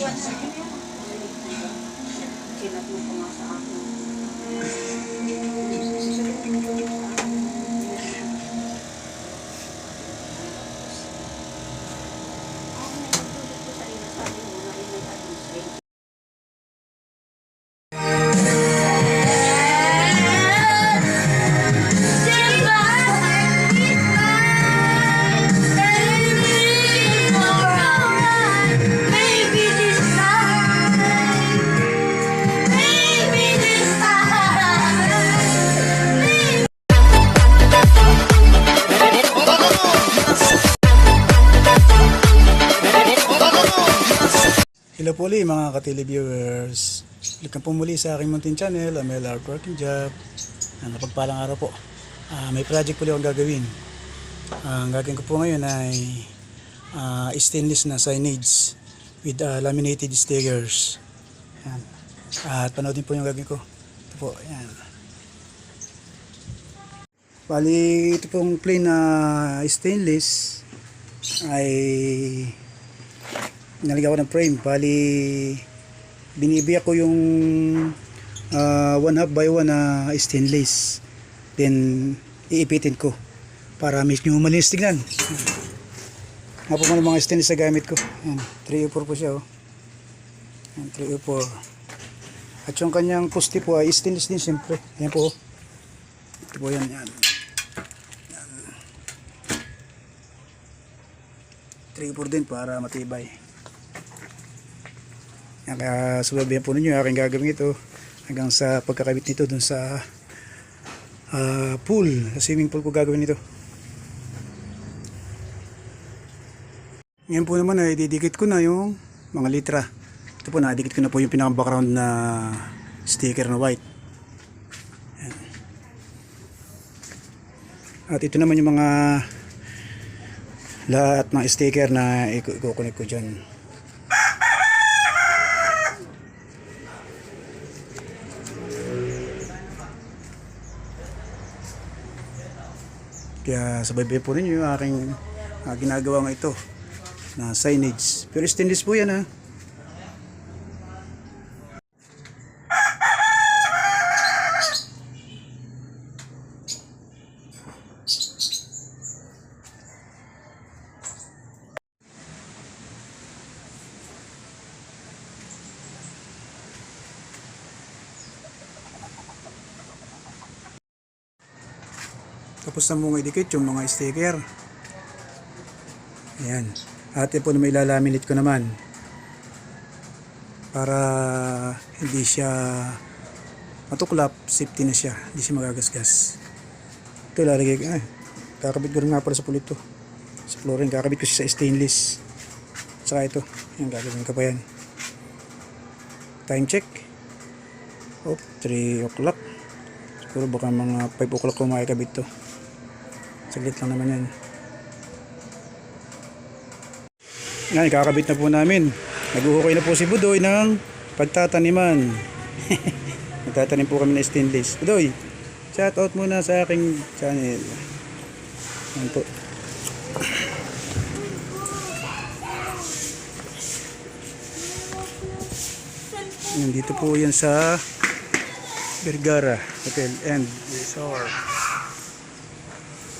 Kinat mo pa nga sa akin. Hello po ulit mga ka-tele viewers. Welcome po muli sa aking munting channel, Amel Art Working Job. Napagpalang araw po. May project po akong gagawin. Ang gagawin ko po ngayon ay stainless na signage with laminated stickers. Yan. At panoodin po yung gagawin ko. Ito po, yan. Bali, ito pong plain na stainless ay nalagyan ko ng frame. Bali, binibiyak ko yung 1/2 by 1 na stainless, then iipitin ko para medyo malinis tignan. Nga po mga stainless na gamit ko. Yan, 304 po siya, oh. Yan, 304. At yung kanyang poste po ay stainless din siyempre. Yan po, oh. Ito po yan, yan. 304 din para matibay. Kaya subabayan po ninyo aking gagawin ito hanggang sa pagkakabit nito dun sa pool, sa swimming pool ko gagawin ito. Ngayon po naman ay didikit ko na yung mga litra. Ito po, nadikit ko na po yung pinaka background na sticker na white. Ayan. At ito naman yung mga lahat ng sticker na i-connect ko dyan. Kaya sabay-bay po ninyo yung aking ginagawa nga ito na signage. Pero stainless po yan, ha. Tapos na mong idikit yung mga sticker. Ayan. At po na may ilalaminate ko naman para hindi siya matuklap, safety na siya, hindi siya magagasgas. Ito lalagay ko, kakabit ko rin nga pala sa pulito, sa flooring, kakabit ko siya sa stainless. Saka ito, yung gagawin ko pa yan. Time check. 3 o'clock. Siguro baka mga 5 o'clock ko makikabit to. Saglit lang naman yan. Ngayon, kakabit na po namin. Nag-uhukay na po si Budoy ng pagtataniman. Nagtatanim po kami ng stainless. Budoy, shout out muna sa aking channel. Yan po. Yan, dito po yan sa Vergara Hotel and Resort.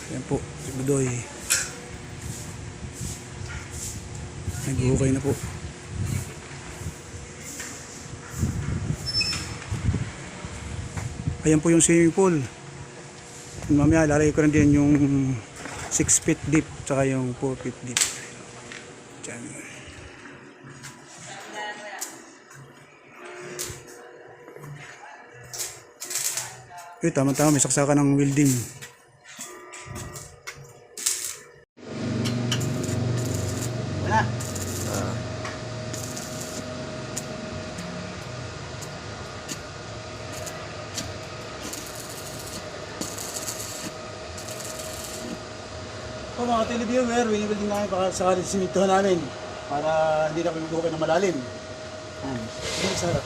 Yan po, si Budoy. Nag-uhukay na po. Ayan po yung swimming pool. Mamaya lalagay ko rin din yung 6 feet deep tsaka yung 4 feet deep. Diyan. Tama-tama, may saksakan ng welding. Wala. Mga televiewer, wini-welding namin para sakali simintuhan namin para hindi na kami magbuhukay ng malalim. Hindi sarap.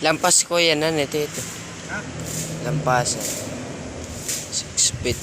Lampas ko yan, ito. Ha? Lampasan. 6 feet.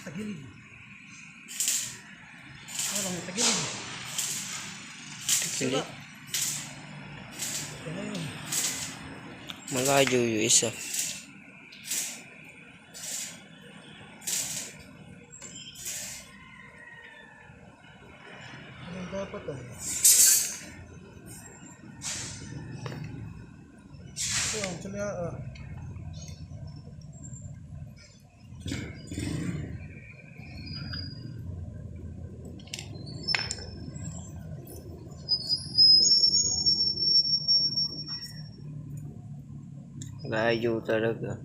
Tagilid. Ano, tagilid. Kilit. Malayo yung isa. Anong dapat ah? Ito ang salya ah. Layo talaga.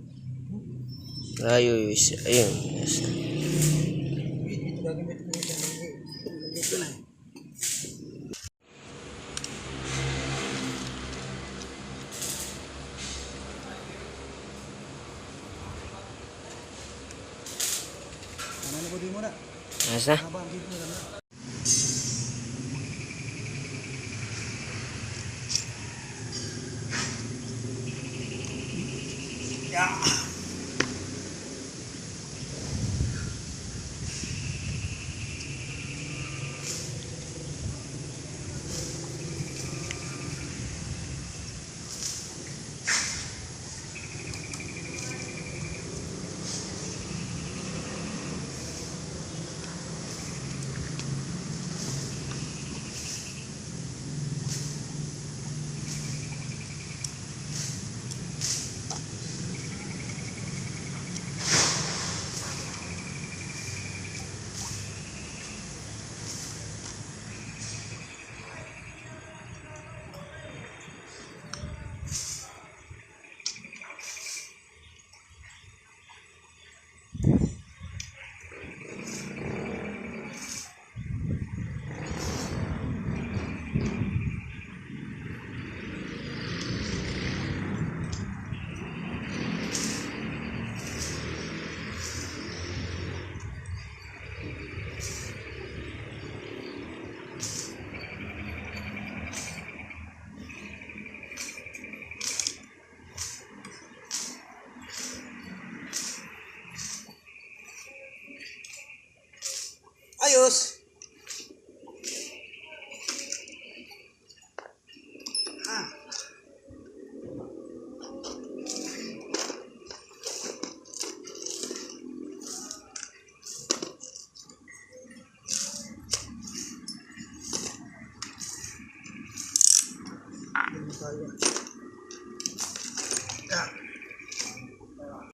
Layo yung isa. Ayun. Isa. Ito gagamit ko ito. Maliit na eh. Ano ko din muna? Asa? Habang dito na lang. Ayos!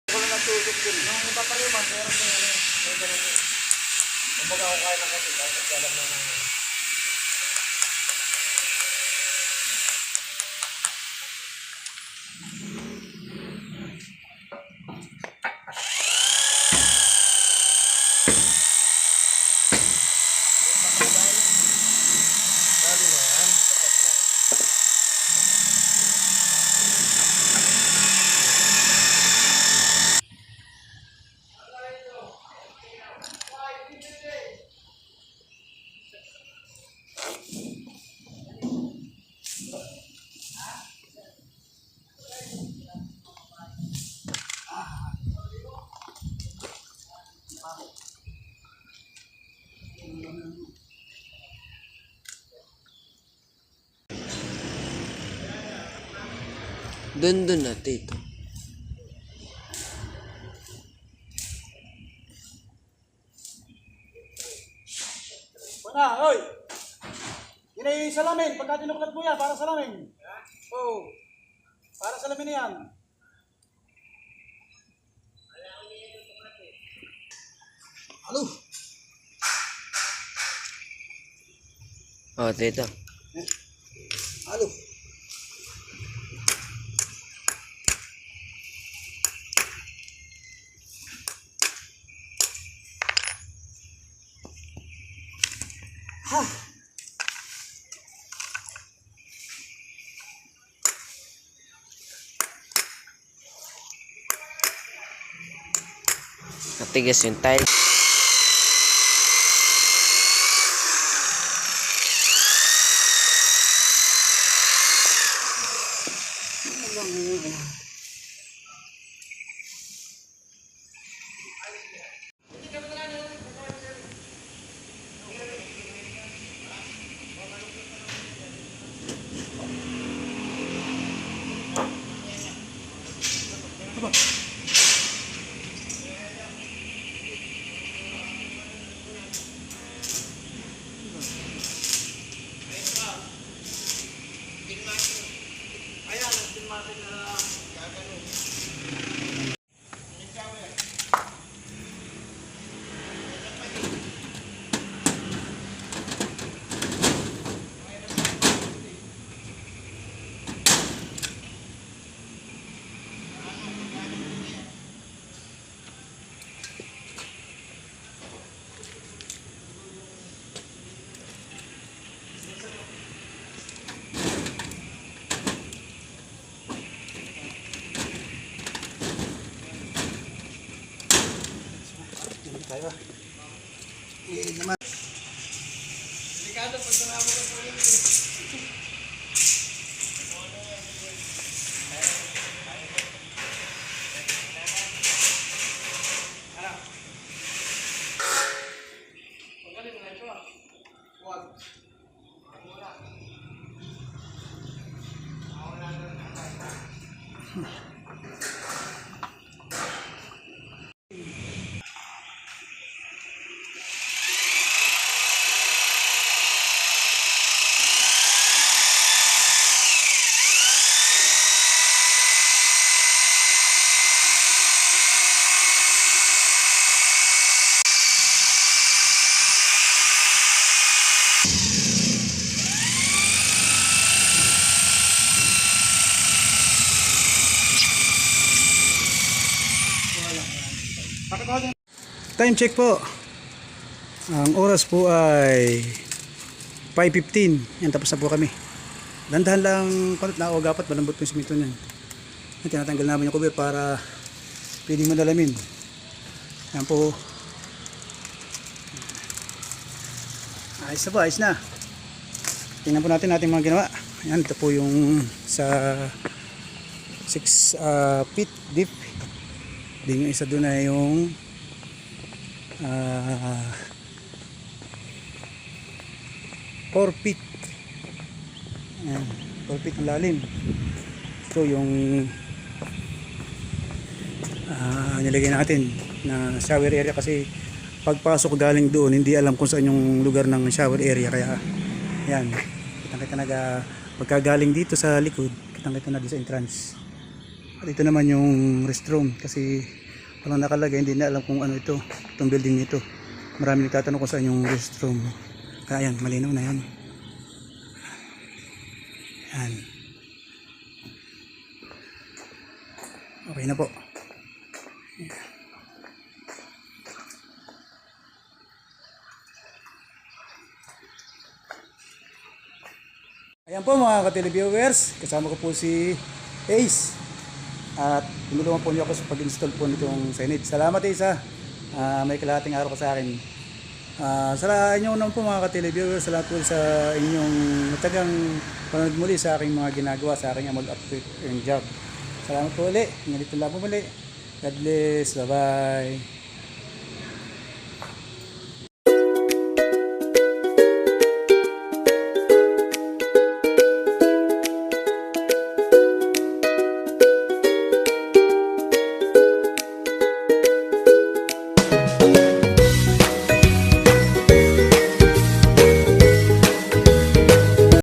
Wala natulog din. Nung napapaliman, meron ko yan eh. May ganun eh. Kumbaga ako kaya na kasi kahit alam na naman. Dali na yan. Doon na, tito. Wala, oy! Yan ay salamin. Pagka tinuklat mo yan, para salamin. Oo. Para salamin yan. Halo? Oh, tito. Halo? Matigas yung tile. Tayo. Time check po. Ang oras po ay 5:15. Yan, tapos na po kami. Dandahan lang, panot na agapat, malambot po yung simento niyan. Yan, tinatanggal namin yung cover para pwedeng madalamin. Yan po. Ayos na po, ayos na. Tingnan po natin mga ginawa. Yan, ito po yung sa 6 feet deep. Din yung isa doon na yung 4 feet. Ayan, 4 feet ang lalim. Ito yung nilagay natin na shower area, kasi pagpasok galing doon hindi alam kung saan yung lugar ng shower area, kaya yan, kitang-kita pagkagaling dito sa likod, kitang-kita na sa entrance. At ito naman yung restroom, kasi walang nakalagay, hindi na alam kung ano ito, itong building nito. Marami nagtatanong kung saan yung restroom. Kaya yan, malinaw na yan. Yan. Okay na po. Ayan po mga ka-televiewers, kasama ko po si Ace. At tinulungan po niyo ako sa pag-install po nitong signage. Salamat Ace ha. May kalahating araw ka sa akin. Sa inyo naman po mga ka-televiewers, salamat po sa inyong matagang panood muli sa aking mga ginagawa, sa aking mag-update and job. Salamat po ulit. Ganito lang po muli. God bless. Bye bye.